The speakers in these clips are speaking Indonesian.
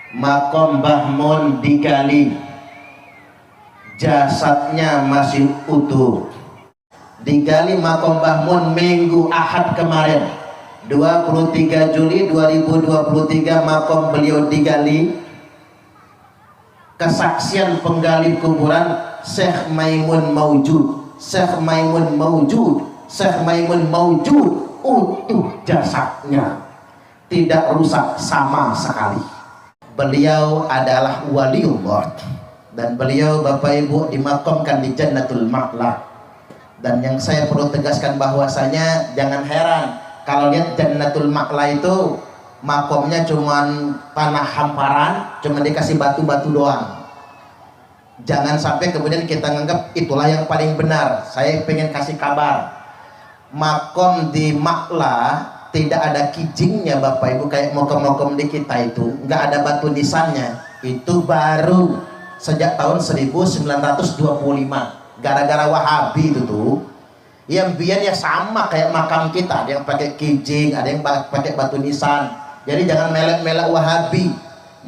Makom Mbah Mun digali, jasadnya masih utuh. Digali makom Mbah Mun minggu Ahad kemarin 23 Juli 2023 makom beliau digali. Kesaksian penggali kuburan Syekh Maimun Maujud, Syekh Maimun Maujud, Syekh Maimun Maujud, utuh jasadnya, tidak rusak sama sekali. Beliau adalah waliullah dan beliau Bapak Ibu dimakamkan di Jannatul Ma'la. Dan yang saya perlu tegaskan bahwasanya jangan heran kalau lihat Jannatul Ma'la itu makomnya cuman tanah hamparan, cuma dikasih batu-batu doang. Jangan sampai kemudian kita nganggap itulah yang paling benar. Saya pengen kasih kabar, makom di Ma'la tidak ada kijingnya Bapak Ibu, kayak makom-makom di kita itu nggak ada batu nisannya. Itu baru sejak tahun 1925 gara-gara Wahabi itu tuh. Yang biar ya sama kayak makam kita, ada yang pakai kijing, ada yang pakai batu nisan. Jadi jangan melek-melek Wahabi,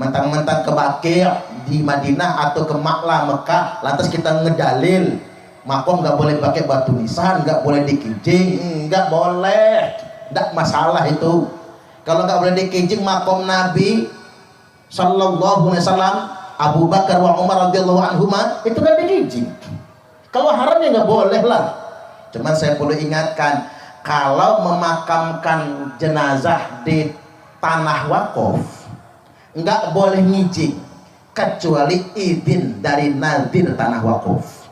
mentang-mentang ke Baqi' di Madinah atau ke Ma'la Mekah lantas kita ngedalil makom nggak boleh pakai batu nisan, nggak boleh dikijing. Nggak boleh, nggak masalah itu. Kalau nggak boleh dikijing makom Nabi Sallallahu Alaihi Wasallam, Abu Bakar wa Umar radhiyallahu anhuma itu kan dikijing. Kalau haramnya nggak boleh lah. Cuman saya perlu ingatkan, kalau memakamkan jenazah di tanah wakaf nggak boleh ngijing kecuali izin dari nadir tanah wakaf,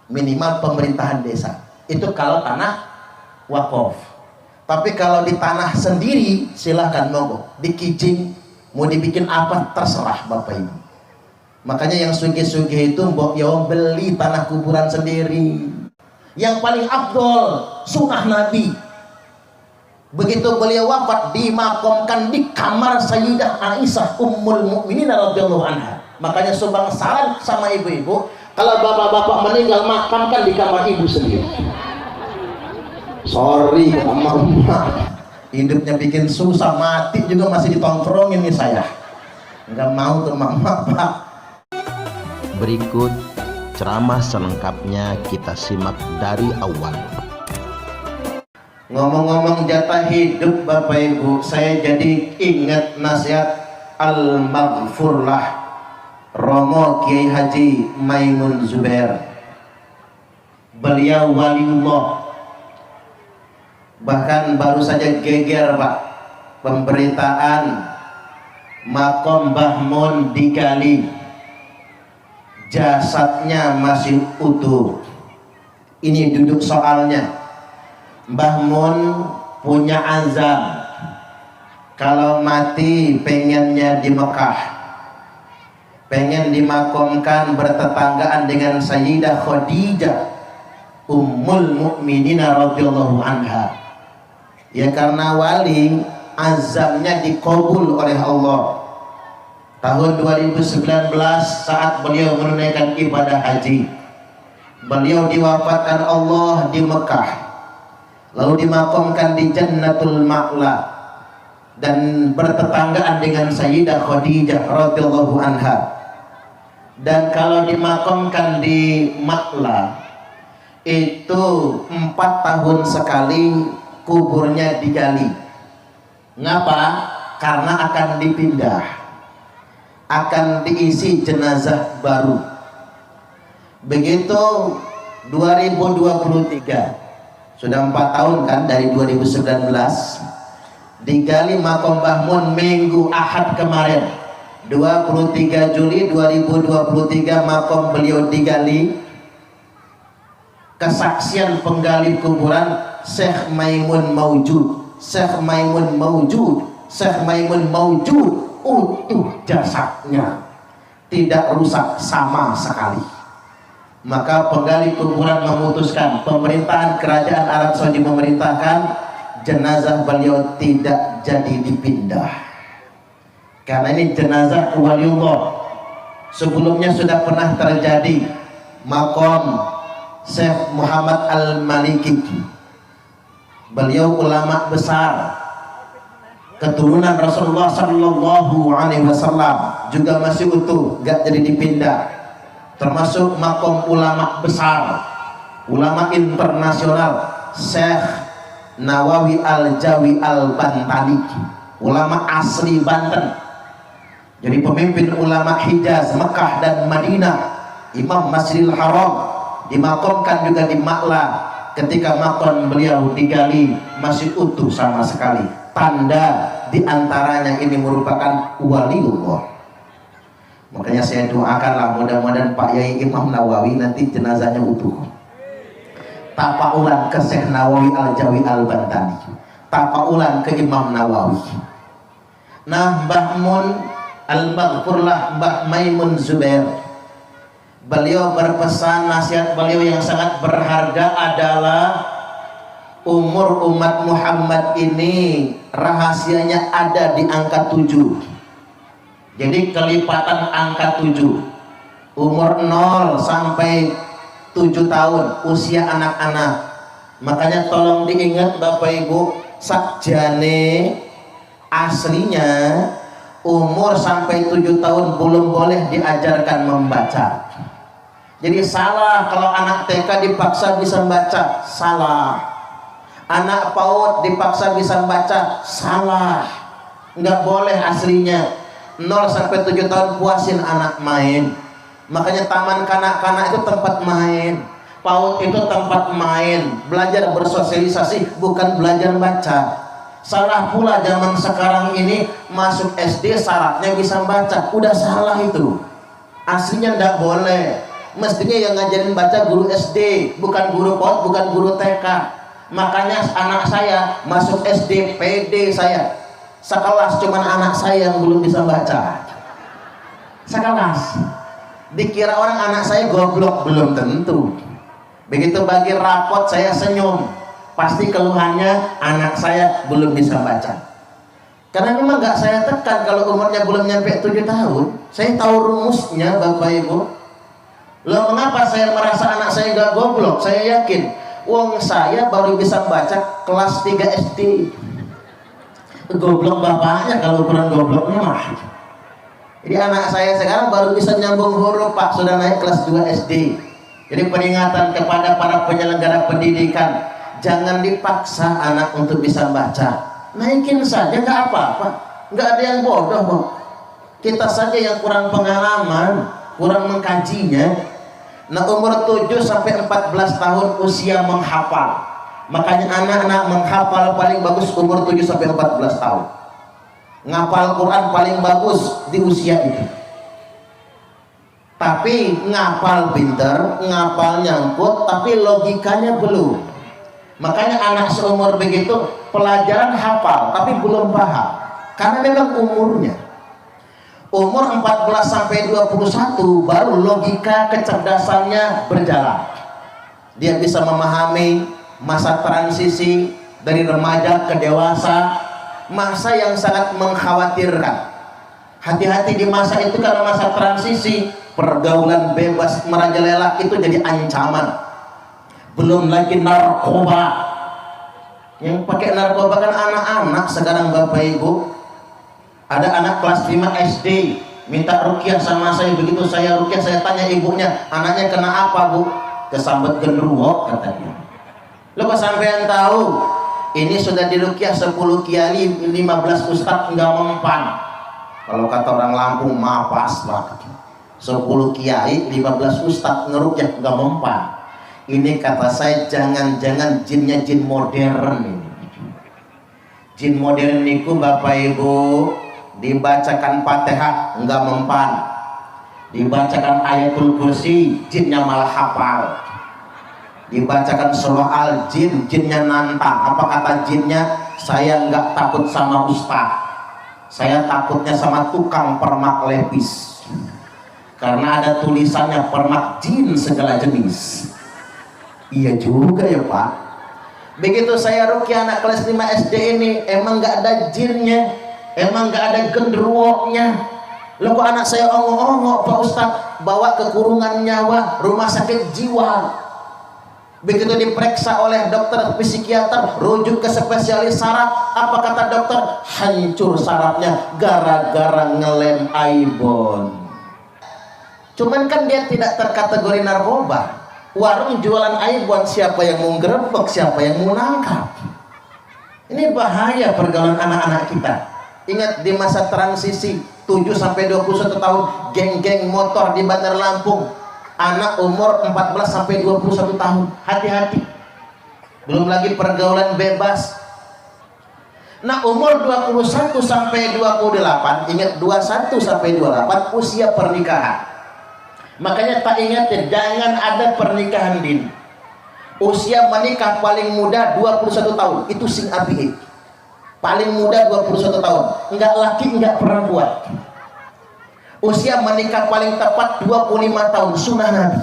minimal pemerintahan desa. Itu kalau tanah wakaf. Tapi kalau di tanah sendiri silahkan monggo dikijing, mau dibikin apa terserah Bapak Ibu. Makanya yang sugih-sugih itu mbok ya beli tanah kuburan sendiri. Yang paling afdol sunnah Nabi. Begitu beliau wafat dimakamkan di kamar Sayyidah Aisyah Ummul Mukminin radhiyallahu anha. Makanya sumbang saran sama ibu-ibu, kalau bapak-bapak meninggal makamkan di kamar ibu sendiri. Sorry sama emak, hidupnya bikin susah, mati juga masih ditongkrongin nih saya. Nggak mau tuh mama pak. Berikut ceramah selengkapnya kita simak dari awal. Ngomong-ngomong jatah hidup Bapak Ibu, saya jadi ingat nasihat Al-Maghfurlah Romo Kiai Haji Maimun Zubair. Beliau waliullah. Bahkan baru saja geger Pak pemberitaan makom Mbah Mun digali, jasadnya masih utuh. Ini duduk soalnya. Mbah Mun punya azam, kalau mati pengennya di Mekah, pengen dimakamkan bertetanggaan dengan Sayyidah Khadijah Ummul Mukminin radhiyallahu anha. Ya karena wali, azamnya dikabul oleh Allah. Tahun 2019 saat beliau menunaikan ibadah haji, beliau diwafatkan Allah di Mekah, lalu dimakamkan di Jannatul Ma'la dan bertetanggaan dengan Sayyidah Khadijah radhiyallahu anha. Dan kalau dimakamkan di Ma'la itu 4 tahun sekali kuburnya digali. Ngapa? Karena akan dipindah, akan diisi jenazah baru. Begitu 2023, sudah 4 tahun kan dari 2019, digali makom Mbah Mun minggu Ahad kemarin 23 Juli 2023 makom beliau digali. Kesaksian penggali kuburan Syekh Maimun Maujud, Syekh Maimun Maujud, Syekh Maimun Maujud, utuh jasadnya, tidak rusak sama sekali. Maka penggali kuburan memutuskan, pemerintahan kerajaan Arab Saudi memerintahkan jenazah beliau tidak jadi dipindah, karena ini jenazah waliullah. Sebelumnya sudah pernah terjadi makom Syekh Muhammad Al-Maliki, beliau ulama besar, keturunan Rasulullah Sallallahu Alaihi Wasallam juga masih utuh, gak jadi dipindah. Termasuk makom ulama besar, ulama internasional, Syekh Nawawi Al-Jawi Al-Bantani, ulama asli Banten. Jadi pemimpin ulama Hijaz, Mekah dan Madinah, Imam Masjidil Haram, dimakamkan juga di Makla. Ketika makam beliau digali masih utuh sama sekali. Tanda diantaranya ini merupakan waliullah. Makanya saya doakanlah mudah-mudahan Pak Yai Imam Nawawi nanti jenazahnya utuh. Tapaulan ke Syekh Nawawi Al-Jawi Al-Bantani, tapaulan ke Imam Nawawi. Nah, Mbah Mun Al-Maghfurlah, Mbah Maimun Zubair, beliau berpesan, nasihat beliau yang sangat berharga adalah umur umat Muhammad ini rahasianya ada di angka 7. Jadi kelipatan angka 7, umur 0 sampai 7 tahun usia anak-anak. Makanya tolong diingat Bapak Ibu, sakjane aslinya umur sampai 7 tahun belum boleh diajarkan membaca. Jadi salah kalau anak TK dipaksa bisa membaca, salah. Anak PAUD dipaksa bisa membaca, salah. Nggak boleh aslinya. 0 sampai 7 tahun puasin anak main. Makanya taman kanak-kanak itu tempat main, PAUD itu tempat main, belajar bersosialisasi, bukan belajar baca. Salah pula zaman sekarang ini masuk SD syaratnya bisa membaca, udah salah itu. Aslinya nggak boleh. Mestinya yang ngajarin baca guru SD, bukan guru PAUD, bukan guru TK. Makanya anak saya masuk SD PD saya sekelas, cuman anak saya yang belum bisa baca. Sekelas. Dikira orang anak saya goblok, belum tentu. Begitu bagi rapot saya senyum, pasti keluhannya anak saya belum bisa baca. Karena memang nggak saya tekan kalau umurnya belum nyampe 7 tahun. Saya tahu rumusnya Bapak Ibu. Loh, mengapa saya merasa anak saya nggak goblok? Saya yakin wong saya baru bisa baca kelas 3 SD. Goblok bapaknya kalau ukuran gobloknya mah. Jadi anak saya sekarang baru bisa nyambung huruf Pak, sudah naik kelas 2 SD. Jadi peringatan kepada para penyelenggara pendidikan, jangan dipaksa anak untuk bisa baca. Naikin saja, nggak apa-apa, nggak ada yang bodoh kok. Kita saja yang kurang pengalaman, kurang mengkajinya. Nah, umur 7 sampai 14 tahun usia menghafal. Makanya anak-anak menghafal paling bagus umur 7 sampai 14 tahun. Ngapal Quran paling bagus di usia itu. Tapi ngapal pinter, ngapal nyangkut, tapi logikanya belum. Makanya anak seumur begitu pelajaran hafal tapi belum paham. Karena memang umurnya. Umur 14 sampai 21 baru logika kecerdasannya berjalan. Dia bisa memahami masa transisi dari remaja ke dewasa, masa yang sangat mengkhawatirkan. Hati-hati di masa itu karena masa transisi, pergaulan bebas merajalela itu jadi ancaman. Belum lagi narkoba. Yang pakai narkoba kan anak-anak sekarang Bapak Ibu. Ada anak kelas 5 SD minta rukyah sama saya. Begitu saya rukyah, saya tanya ibunya, anaknya kena apa Bu? Kesambet genderuwo katanya. Lo kok sampean tahu? Ini sudah dirukyah 10 kiai, 15 ustadz nggak mempan. Kalau kata orang Lampung mapas Pak. 10 kiai, 15 ustadz ngerukyah nggak mempan. Ini kata saya jangan-jangan jinnya jin modern ini. Jin modern niku Bapak Ibu dibacakan Fatihah enggak mempan, dibacakan ayatul kursi jinnya malah hafal, dibacakan surah al-jin jinnya nantang. Apa kata jinnya? Saya enggak takut sama ustaz, saya takutnya sama tukang permak lepis, karena ada tulisannya permak jin segala jenis. Iya juga ya Pak. Begitu saya rukyah anak kelas 5 SD ini, emang enggak ada jinnya, emang nggak ada genderuwonya. Loh kok anak saya ongok-ongok Pak Ustadz, bawa ke kurungan nyawa rumah sakit jiwa. Begitu diperiksa oleh dokter psikiater, rujuk ke spesialis saraf, apa kata dokter? Hancur sarafnya gara-gara ngelem aibon. Cuman kan dia tidak terkategori narkoba. Warung jualan aibon, siapa yang mau gerebek, siapa yang mau nangkap? Ini bahaya pergaulan anak-anak kita. Ingat di masa transisi 7 sampai 21 tahun, geng-geng motor di Bandar Lampung. Anak umur 14 sampai 21 tahun, hati-hati. Belum lagi pergaulan bebas. Nah, umur 21 sampai 28, ingat 21 sampai 28 usia pernikahan. Makanya tak ingat ya, jangan ada pernikahan dini. Usia menikah paling muda 21 tahun, itu sing api. Paling muda 21 tahun, enggak laki enggak perempuan. Usia menikah paling tepat 25 tahun, sunnah Nabi.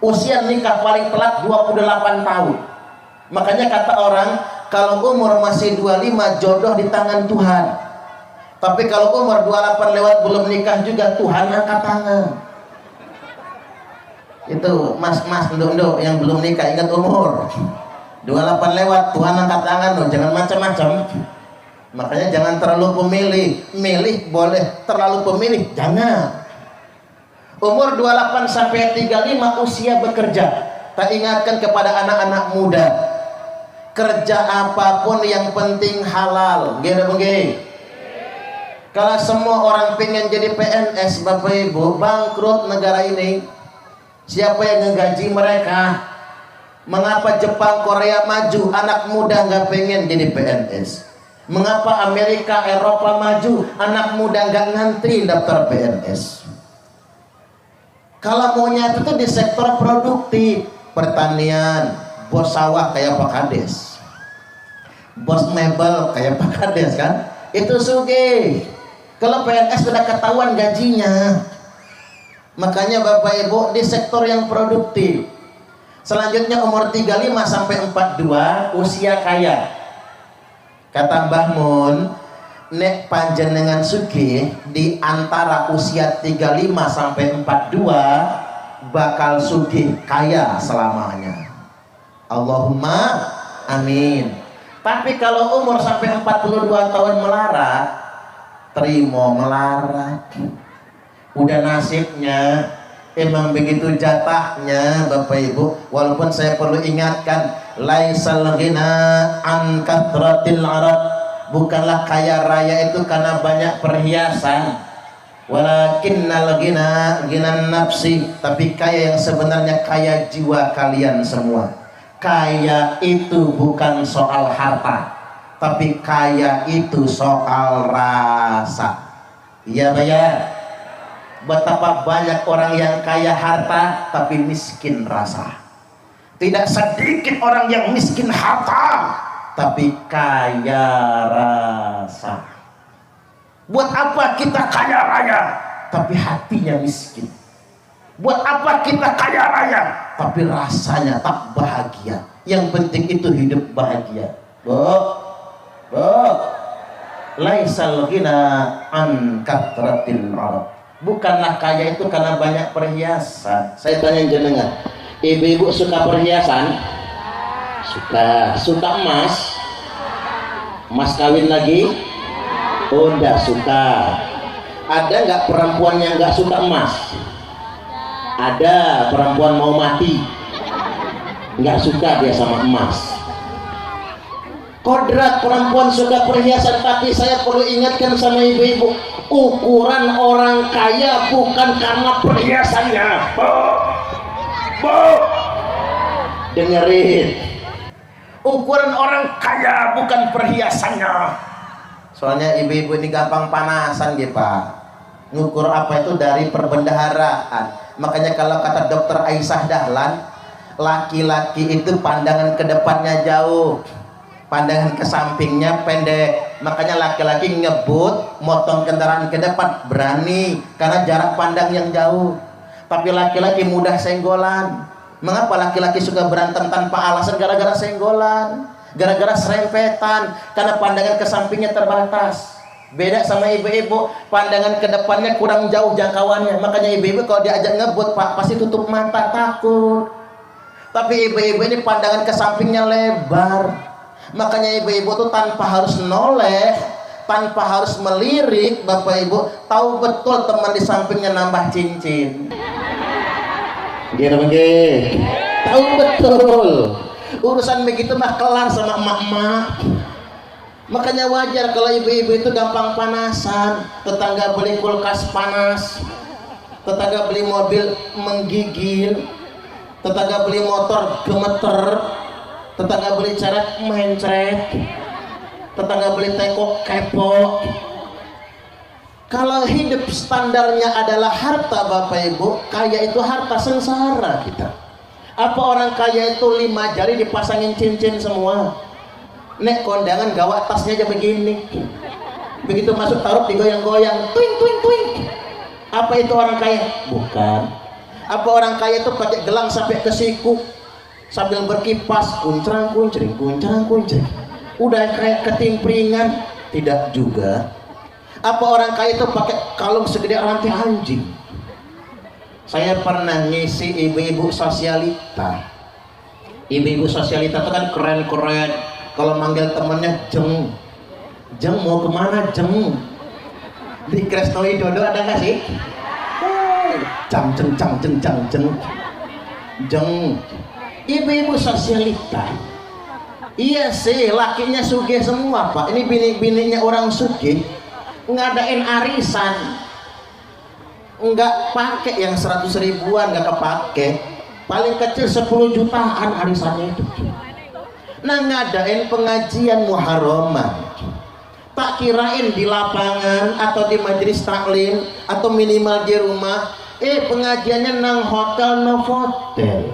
Usia nikah paling telat 28 tahun. Makanya kata orang, kalau umur masih 25 jodoh di tangan Tuhan. Tapi kalau umur 28 lewat belum nikah juga, Tuhan angkat tangan. Itu mas-mas nduk-nduk yang belum nikah, ingat umur 28 lewat, Tuhan angkat tangan loh, jangan macam-macam. Makanya jangan terlalu pemilih. Milih boleh, terlalu pemilih jangan. Umur 28 sampai 35 usia bekerja. Tak ingatkan kepada anak-anak muda, kerja apapun yang penting halal. Gede. Kalau semua orang pengen jadi PNS, Bapak Ibu, bangkrut negara ini. Siapa yang ngegaji mereka? Mengapa Jepang, Korea maju, anak muda nggak pengen jadi PNS? Mengapa Amerika, Eropa maju, anak muda nggak ngantri daftar PNS? Kalau maunya itu di sektor produktif, pertanian, bos sawah kayak Pak Kades, bos mebel kayak Pak Kades kan? Itu sugih. Kalau PNS sudah ketahuan gajinya. Makanya Bapak Ibu di sektor yang produktif. Selanjutnya umur 35 sampai 42 usia kaya. Kata Mbah Mun, nek panjenengan sugih di antara usia 35 sampai 42 bakal sugih kaya selamanya. Allahumma amin. Tapi kalau umur sampai 42 tahun melarat, terima melarat. Udah nasibnya, emang begitu jatahnya Bapak Ibu. Walaupun saya perlu ingatkan, laisal ghina an kathratil arad, bukanlah kaya raya itu karena banyak perhiasan, walakinnal ghina ghinan nafsi, tapi kaya yang sebenarnya kaya jiwa kalian semua. Kaya itu bukan soal harta, tapi kaya itu soal rasa. Iya bayar. Betapa banyak orang yang kaya harta tapi miskin rasa. Tidak sedikit orang yang miskin harta tapi kaya rasa. Buat apa kita kaya raya tapi hatinya miskin? Buat apa kita kaya raya tapi rasanya tak bahagia? Yang penting itu hidup bahagia. Laisal ghina an kathratil arad. Bukanlah kaya itu karena banyak perhiasan. Saya tanya jenengan, ibu-ibu suka perhiasan? Suka. Suka emas? Emas kawin lagi? Oh, enggak suka. Ada nggak perempuan yang nggak suka emas? Ada. Perempuan mau mati, nggak suka dia sama emas. Kodrat perempuan suka perhiasan, tapi saya perlu ingatkan sama ibu-ibu, ukuran orang kaya bukan karena perhiasannya. Dengerin, ukuran orang kaya bukan perhiasannya. Soalnya ibu-ibu ini gampang panasan gitu Pak. Ngukur apa itu dari perbendaharaan. Makanya kalau kata dokter Aisyah Dahlan, laki-laki itu pandangan ke depannya jauh, pandangan ke sampingnya pendek. Makanya laki-laki ngebut motong kendaraan ke depan berani karena jarak pandang yang jauh. Tapi laki-laki mudah senggolan. Mengapa laki-laki suka berantem tanpa alasan? Gara-gara senggolan, gara-gara serempetan, karena pandangan ke sampingnya terbatas. Beda sama ibu-ibu, pandangan ke depannya kurang jauh jangkauannya. Makanya ibu-ibu kalau diajak ngebut Pak pasti tutup mata, takut. Tapi ibu-ibu ini pandangan ke sampingnya lebar. Makanya ibu-ibu tuh tanpa harus noleh, tanpa harus melirik, bapak ibu tahu betul teman di sampingnya nambah cincin. Gitu begitu. Tahu betul. Urusan begitu mah kelar sama emak-emak. Makanya wajar kalau ibu-ibu itu gampang panasan. Tetangga beli kulkas panas, tetangga beli mobil menggigil, tetangga beli motor gemeter, tetangga beli ceret mencret, tetangga beli teko kepo. Kalau hidup standarnya adalah harta bapak ibu, kaya itu harta sengsara kita. Apa orang kaya itu 5 jari dipasangin cincin semua? Nek kondangan gawat tasnya aja begini. Begitu masuk taruh digoyang-goyang, twing twing twing. Apa itu orang kaya? Bukan. Apa orang kaya itu pakai gelang sampai ke siku sambil berkipas, kuncrang kuncring, kuncrang kuncring. Udah kayak ketimpringan? Tidak juga. Apa orang kaya itu pakai kalung segede rantai anjing? Saya pernah ngisi ibu-ibu sosialita. Ibu-ibu sosialita itu kan keren-keren. Kalau manggil temennya jeng, jeng mau kemana jeng? Di Kresnoi Dodo ada nggak sih? Jang jeng jang jeng jang jeng jeng. Ibu-ibu sosialita. Iya sih, lakinya sugih semua pak. Ini bini-bininya orang sugih ngadain arisan, nggak pakai yang 100 ribuan, nggak kepake. Paling kecil 10 jutaan arisannya itu. Nah ngadain pengajian muharraman, tak kirain di lapangan atau di majelis taklim atau minimal di rumah. Pengajiannya nang hotel Novotel.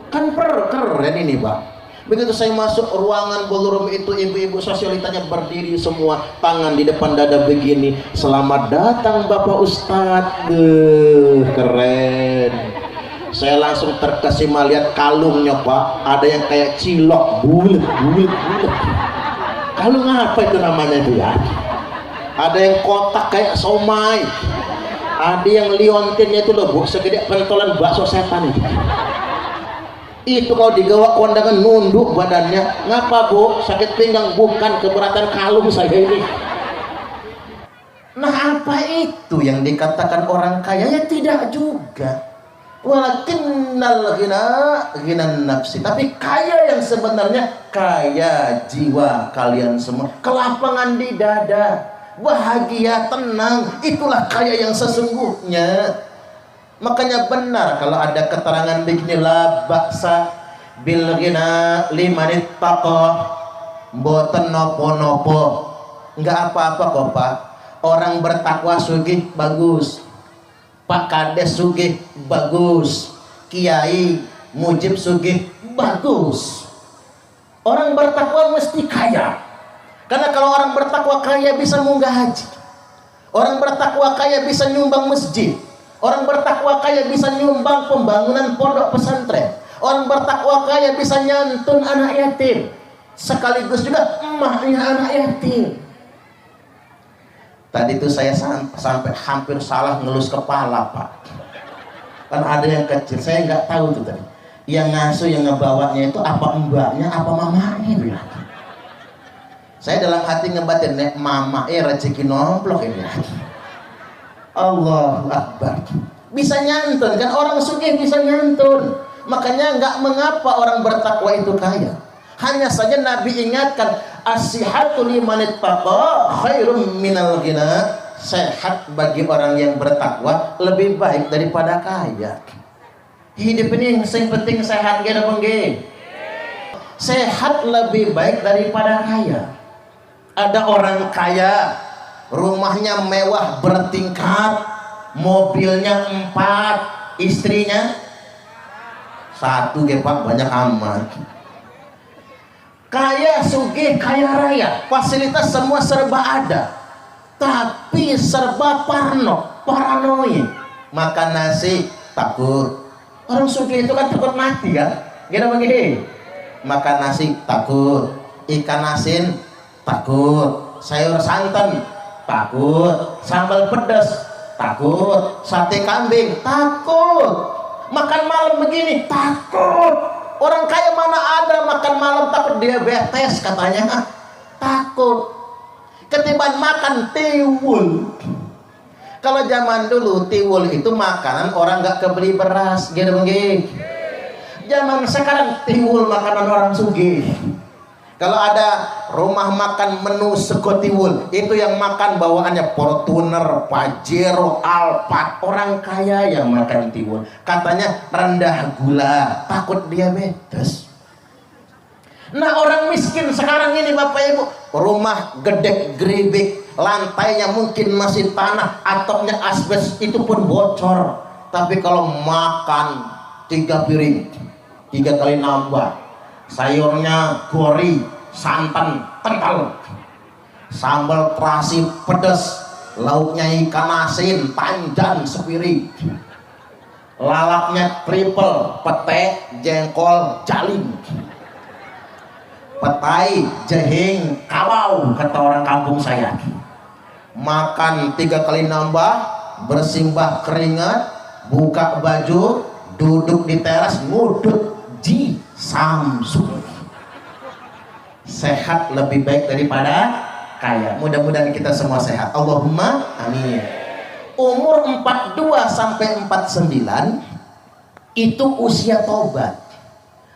Kan keren ini pak. Begitu saya masuk ruangan ballroom itu, ibu-ibu sosialitanya berdiri semua, tangan di depan dada begini. Selamat datang Bapak Ustadz. Keren. Saya langsung terkesima lihat kalungnya pak. Ada yang kayak cilok, bulet. Kalung apa itu namanya itu ya? Ada yang kotak kayak somai. Ada yang liontinnya itu loh bu, segede pentolan bakso setan itu. Itu kalau digawa kondangan nunduk badannya. Ngapa bu? Sakit pinggang? Bukan, keberatan kalung saya ini. Nah apa itu yang dikatakan orang kaya? Ya tidak juga. Walakinnal ghina nafsi. Tapi kaya yang sebenarnya kaya jiwa kalian semua. Kelapangan di dada, bahagia, tenang. Itulah kaya yang sesungguhnya. Makanya benar kalau ada keterangan begini, la ba'sa bil ghina liman ittaqa. Mboten nopo-nopo, enggak apa-apa kok pak. Orang bertakwa sugih bagus, Pak Kades sugih bagus, Kiai Mujib sugih bagus. Orang bertakwa mesti kaya. Karena kalau orang bertakwa kaya bisa munggah haji. Orang bertakwa kaya bisa nyumbang masjid. Orang bertakwa kaya bisa nyumbang pembangunan pondok pesantren. Orang bertakwa kaya bisa nyantun anak yatim, sekaligus juga emaknya anak yatim. Tadi itu saya sampai hampir salah ngelus kepala pak. Kan ada yang kecil, saya nggak tahu tuh tadi. Yang ngasuh, yang ngebawanya itu apa mbaknya, apa mamanya itu ya. Saya dalam hati ngebatin, nek mama rezeki nomplok ini. Allahu Akbar. Bisa nyantun kan, orang sugih bisa nyantun. Makanya nggak mengapa orang bertakwa itu kaya. Hanya saja Nabi ingatkan, as-sihhatu liman ittaqa khairum minal ghina. Sehat bagi orang yang bertakwa lebih baik daripada kaya. Hidup ini yang penting sehat gak ada pengge. Sehat lebih baik daripada kaya. Ada orang kaya, rumahnya mewah bertingkat, mobilnya 4, istrinya 1 pak, banyak amat. Kaya sugih, kaya raya, fasilitas semua serba ada, tapi serba paranoid. Makan nasi takut. Orang sugih itu kan takut mati kan, gimana begini? Makan nasi takut, ikan asin takut, sayur santan takut, sambal pedas takut, sate kambing takut. Makan malam begini takut. Orang kaya mana ada makan malam takut diabetes katanya. Takut. Ketiban makan tiwul. Kalau zaman dulu tiwul itu makanan orang nggak kebeli beras, gitu nggih. Zaman sekarang tiwul makanan orang sugih. Kalau ada rumah makan menu sego tiwul, itu yang makan bawaannya Fortuner, Pajero, Alphard. Orang kaya yang makan tiwul. Katanya rendah gula, takut diabetes. Nah orang miskin sekarang ini Bapak Ibu, rumah gedek geribik, lantainya mungkin masih tanah, atapnya asbes, itu pun bocor. Tapi kalau makan 3 piring, 3 kali nambah, sayurnya gori, santan kental, sambal terasi pedas, lauknya ikan asin panjang sepiring, lalapnya triple, pete, jengkol, jaling, petai, jehing, kawau, kata orang kampung saya. Makan 3 kali nambah, bersimbah keringat, buka baju, duduk di teras, ngudut ji Samsung. Sehat lebih baik daripada kaya. Mudah-mudahan kita semua sehat, Allahumma amin. Umur 42 sampai 49 itu usia tobat.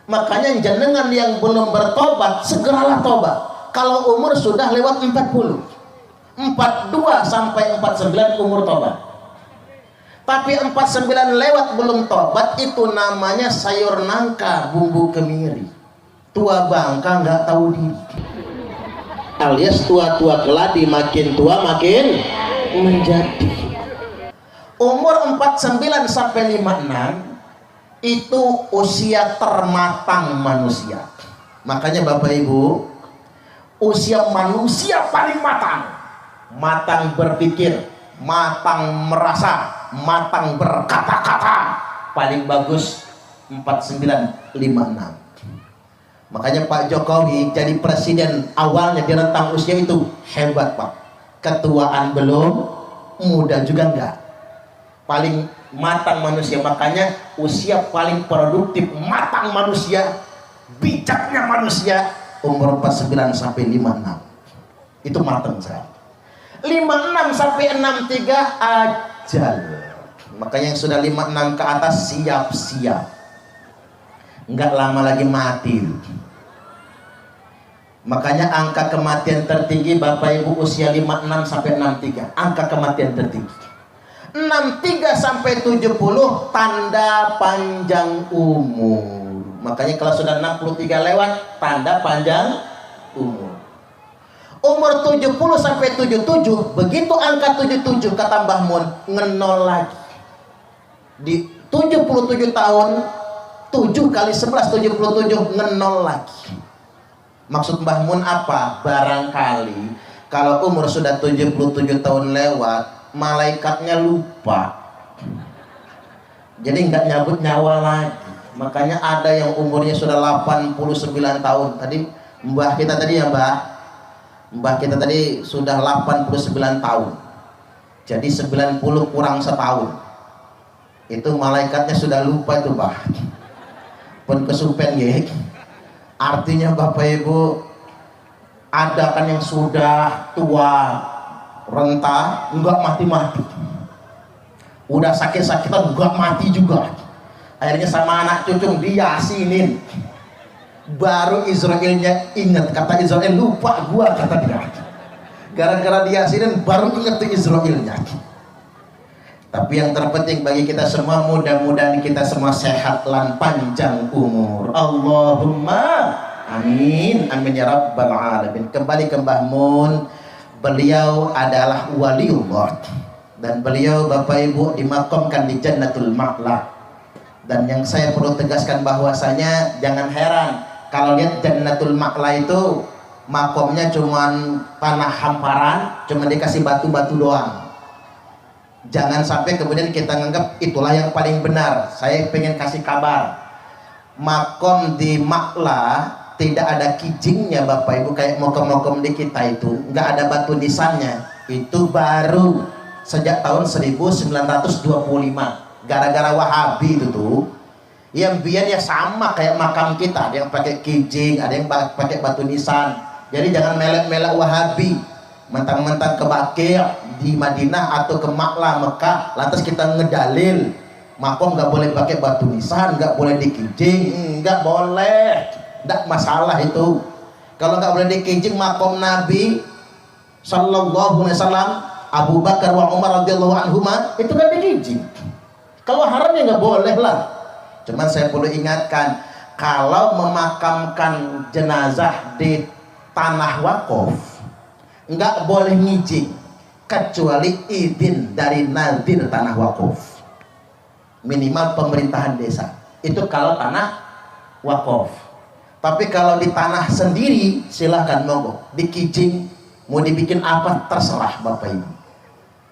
Makanya jenengan yang belum bertobat segeralah tobat. Kalau umur sudah lewat 40, 42 sampai 49 umur tobat. Tapi 49 lewat belum tobat, itu namanya sayur nangka bumbu kemiri. Tua bangka nggak tahu diri, alias tua-tua keladi, makin tua makin menjadi. Umur 49 sampai 56 itu usia termatang manusia. Makanya Bapak Ibu, usia manusia paling matang. Matang berpikir, matang merasa, matang berkata-kata, paling bagus 49-56. Makanya Pak Jokowi jadi presiden awalnya di rentang usia itu hebat Pak. Ketuaan belum, muda juga enggak. Paling matang manusia. Makanya usia paling produktif matang manusia, bijaknya manusia, umur 49 sampai 56. Itu matang saya. 56 sampai 63 ajal. Makanya yang sudah 56 ke atas siap-siap, enggak lama lagi mati. Makanya angka kematian tertinggi Bapak Ibu usia 56 sampai 63, angka kematian tertinggi. 63 sampai 70 tanda panjang umur. Makanya kalau sudah 63 lewat, tanda panjang umur. Umur 70 sampai 77, begitu angka 77 kata Mbah Mun, ngenol lagi. Di 77 tahun, 7 kali 11 77, ngenol lagi. Maksud Mbah Mun apa? Barangkali kalau umur sudah 77 tahun lewat, malaikatnya lupa, jadi nggak nyabut nyawa lagi. Makanya ada yang umurnya sudah 89 tahun. Tadi mbah kita tadi ya mbah kita tadi sudah 89 tahun. Jadi 90 kurang setahun, itu malaikatnya sudah lupa itu Mbah. Pun kesupen ya. Artinya Bapak Ibu, ada kan yang sudah tua renta enggak mati-mati, udah sakit-sakitan enggak mati juga, akhirnya sama anak cucu diyasinin, baru Israelnya ingat, kata Israel lupa gua, kata dia, gara-gara diyasinin baru ingat tuh Israelnya. Tapi yang terpenting bagi kita semua, mudah-mudahan kita semua sehat lan panjang umur, Allahumma amin, amin ya rabbal alamin. Kembali ke Mbah Mun, beliau adalah waliullah, dan beliau Bapak Ibu dimakamkan di Jannatul Ma'la. Dan yang saya perlu tegaskan bahwasanya jangan heran kalau lihat Jannatul Ma'la itu makamnya cuman tanah hamparan, cuma dikasih batu-batu doang. Jangan sampai kemudian kita nganggap itulah yang paling benar. Saya pengen kasih kabar, makom di Ma'la tidak ada kijingnya Bapak Ibu, kayak makom-makom di kita itu nggak ada batu nisannya. Itu baru sejak tahun 1925 gara-gara Wahabi itu tuh, yang biar ya sama kayak makam kita, ada yang pakai kijing, ada yang pakai batu nisan. Jadi jangan melek-melek Wahabi, mentang-mentang ke Baqi' di Madinah atau ke Maklah Mekah, lantas kita ngedalil makom nggak boleh pakai batu nisan, nggak boleh dikijing, nggak boleh, nggak masalah itu. Kalau nggak boleh dikijing makom Nabi Sallallahu Alaihi Wasallam, Abu Bakar wa Umar radhiyallahu anhuma itu kan dikijing. Kalau haram ya nggak boleh lah. Cuman saya perlu ingatkan, kalau memakamkan jenazah di tanah wakaf nggak boleh ngijing kecuali izin dari nadir tanah wakaf, minimal pemerintahan desa. Itu kalau tanah wakaf. Tapi kalau di tanah sendiri silahkan monggo dikijing, mau dibikin apa terserah Bapak Ibu.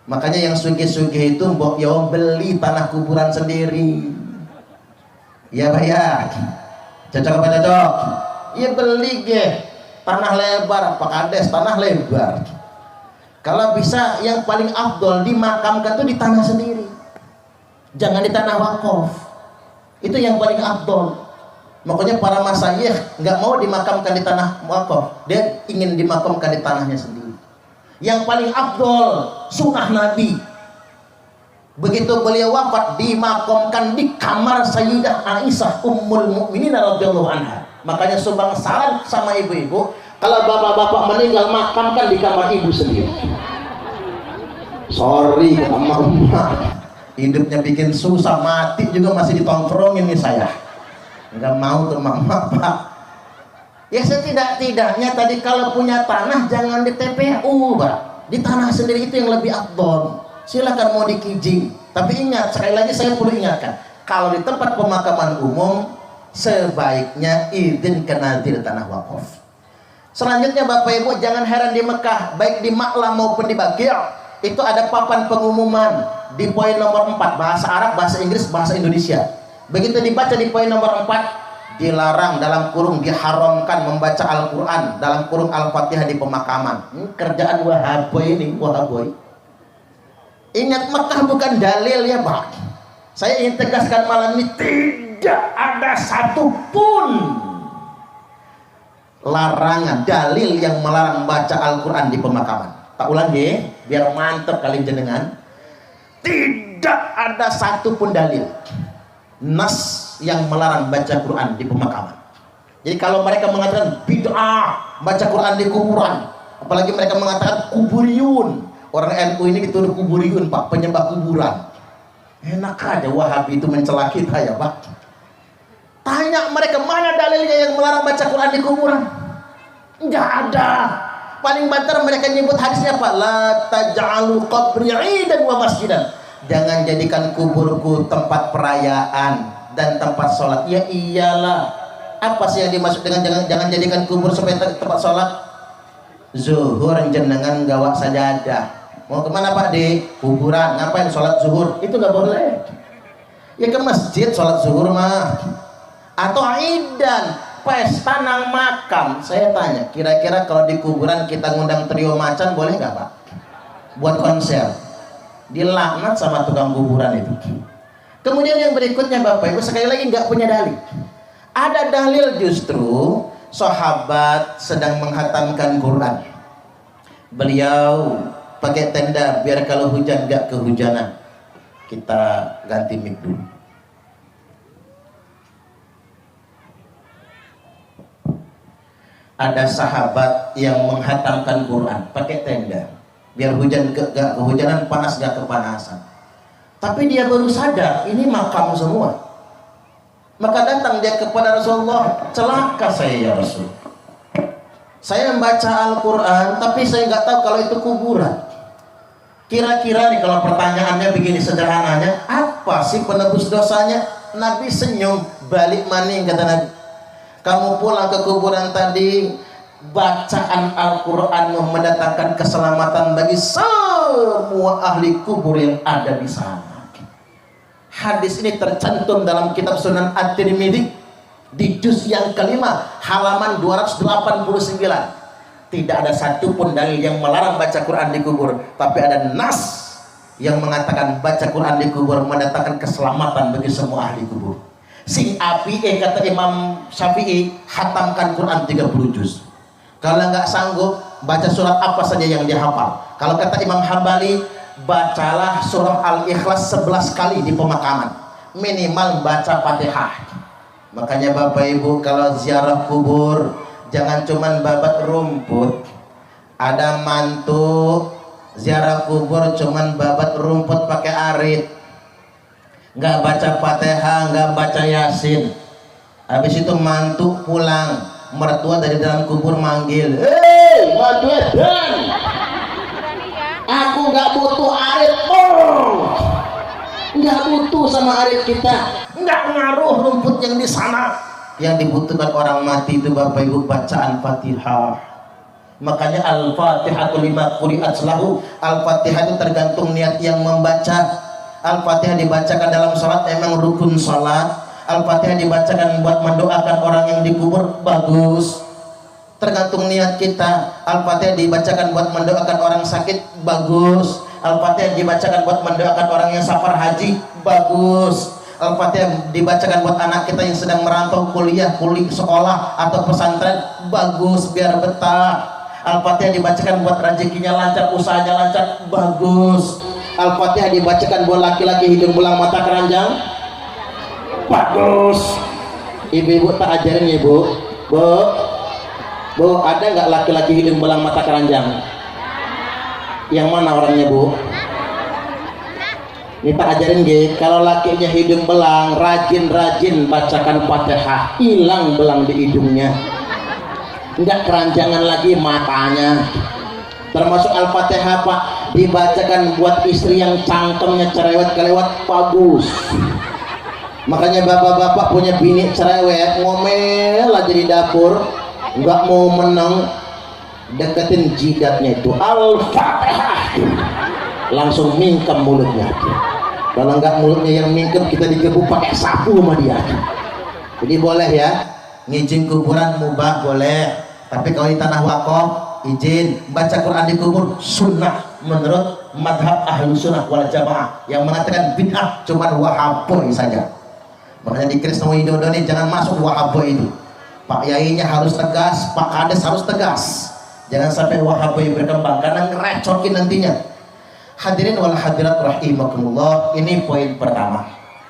Makanya yang sugih-sugih itu mbok yo beli tanah kuburan sendiri. Ya Pak ya. Cocok apa cocok? Ya beli ge. Tanah lebar Pak Kades, tanah lebar. Kalau bisa yang paling afdol dimakamkan tuh di tanah sendiri. Jangan di tanah wakaf. Itu yang paling afdol. Makanya para masyayikh nggak mau dimakamkan di tanah wakaf. Dia ingin dimakamkan di tanahnya sendiri. Yang paling afdol sunnah Nabi. Begitu beliau wafat dimakamkan di kamar Sayyidah Aisyah Ummul Mukminin radhiyallahu anha. Makanya sumbang saran sama ibu-ibu, kalau bapak-bapak meninggal makamkan di kamar ibu sendiri. Sorry emak, hidupnya bikin susah, mati juga masih ditongkrongin nih saya. Nggak mau tuh mama pak. Ya setidak-tidaknya tadi kalau punya tanah jangan di TPU Pak, di tanah sendiri itu yang lebih afdol. Silakan mau dikijing, tapi ingat, sekali lagi saya perlu ingatkan, kalau di tempat pemakaman umum sebaiknya izin ke nadir tanah wakaf. Selanjutnya Bapak Ibu jangan heran di Mekah, baik di Maklah maupun di Baqi' itu ada papan pengumuman di poin nomor 4, bahasa Arab, bahasa Inggris, bahasa Indonesia. Begitu dibaca di poin nomor 4, dilarang dalam kurung diharamkan membaca Al-Quran dalam kurung Al-Fatihah di pemakaman. Kerjaan Wahaboy ini, Wahaboy. Ingat, Mekah bukan dalil ya Pak. Saya ingin tegaskan malam ini, tidak ada satupun larangan dalil yang melarang baca Al-Quran di pemakaman. Tak ulang ya, biar mantep kalian jenengan. Tidak ada satupun dalil nas yang melarang baca Quran di pemakaman. Jadi kalau mereka mengatakan bid'ah baca Quran di kuburan, apalagi mereka mengatakan kuburiyun, orang NU ini dituduh kuburiyun Pak, penyembah kuburan. Enak aja Wahabi itu mencela kita ya Pak. Tanya mereka, mana dalilnya yang melarang baca Quran di kuburan? Enggak ada. Paling banter mereka nyebut hadisnya Pak, la taj'alu qabri 'idan wa masjidan. Jangan jadikan kuburku tempat perayaan dan tempat sholat. Ya iyalah, apa sih yang dimaksud dengan jangan jadikan kubur sebagai tempat sholat? Zuhur jenengan gawak sajadah, mau kemana Pak di kuburan, ngapain sholat zuhur? Itu nggak boleh. Ya ke masjid sholat zuhur mah. Atau idan, pesta nang makam. Saya tanya, kira-kira kalau di kuburan kita ngundang trio macan boleh nggak Pak? Buat konser. Dilaknat sama tukang kuburan itu. Kemudian yang berikutnya Bapak Ibu, sekali lagi nggak punya dalil. Ada dalil justru sahabat sedang menghatamkan Quran. Beliau pakai tenda biar kalau hujan nggak kehujanan. Kita ganti mic dulu. Ada sahabat yang menghatamkan Quran pakai tenda biar hujan gak kehujanan, panas gak kepanasan. Tapi dia baru sadar ini makam semua. Maka datang dia kepada Rasulullah, celaka saya ya Rasul. Saya membaca Al-Quran tapi saya nggak tahu kalau itu kuburan. Kira-kira nih kalau pertanyaannya begini sederhananya, apa sih penebus dosanya? Nabi senyum, balik maning kata Nabi. Kamu pulang ke kuburan tadi, bacaan Al-Quran mendatangkan keselamatan bagi semua ahli kubur yang ada di sana. Hadis ini tercantum dalam kitab Sunan At-Tirmidzi di juz yang kelima halaman 289. Tidak ada satupun dalil yang melarang baca Quran di kubur, tapi ada nas yang mengatakan baca Quran di kubur mendatangkan keselamatan bagi semua ahli kubur. Sing api kata Imam Syafi'i, hatamkan Quran 30 juz. Kalau nggak sanggup, baca surat apa saja yang dihafal. Kalau kata Imam Hambali, bacalah surah Al-Ikhlas 11 kali di pemakaman, minimal baca Fatihah. Makanya Bapak Ibu kalau ziarah kubur jangan cuman babat rumput. Ada mantu ziarah kubur cuman babat rumput pakai arit, nggak baca Fatihah, nggak baca Yasin. Habis itu mantu pulang, mertua dari dalam kubur manggil, "Hei, mantu edan, aku nggak butuh arit, nggak butuh sama arit kita, nggak ngaruh rumput yang di sana." Yang dibutuhkan orang mati itu Bapak Ibu bacaan Fatihah. Makanya Al-Fatihah lima quri'at lahu. Al-Fatihah itu tergantung niat yang membaca. Al-Fatihah dibacakan dalam sholat memang rukun sholat. Al-Fatihah dibacakan buat mendoakan orang yang dikubur, bagus, tergantung niat kita. Al-Fatihah dibacakan buat mendoakan orang sakit, bagus. Al-Fatihah dibacakan buat mendoakan orang yang safar haji, bagus. Al-Fatihah dibacakan buat anak kita yang sedang merantau kuliah, sekolah atau pesantren, bagus, biar betah. Al-Fatihah dibacakan buat rezekinya lancar, usahanya lancar, bagus. Al-Fatihah dibacakan buat laki-laki hidung belang mata keranjang, bagus. Ibu-ibu tak ajarin ya Bu? Bu, ada nggak laki-laki hidung belang mata keranjang? Yang mana orangnya Bu? Ini tak ajarin ge, kalau lakinya hidung belang, rajin-rajin bacakan Fatihah, hilang belang di hidungnya, enggak keranjangan lagi matanya. Termasuk Al-Fatihah Pak, dibacakan buat istri yang cangkemnya cerewet kelewat, bagus. Makanya bapak-bapak punya bini cerewet, ngomel aja di dapur, nggak mau menang, deketin jidatnya itu Al-Fatihah, langsung mingkem mulutnya. Kalau nggak mulutnya yang mingkem, kita digebuk pakai sapu sama dia. Jadi boleh ya, ngizin kuburan mubah boleh, tapi kalau di tanah wakaf izin. Baca Quran di kubur sunnah menurut madhab ahlu sunnah wal jamaah. Yang mengatakan bid'ah cuma wahaboy saja. Makanya di Krisno Widodo ini jangan masuk wahaboy itu. Pak Yainya harus tegas, Pak Kades harus tegas, jangan sampai wahaboy berkembang karena ngerecokin nantinya. Hadirin wal hadirat rahimakumullah, ini poin pertama.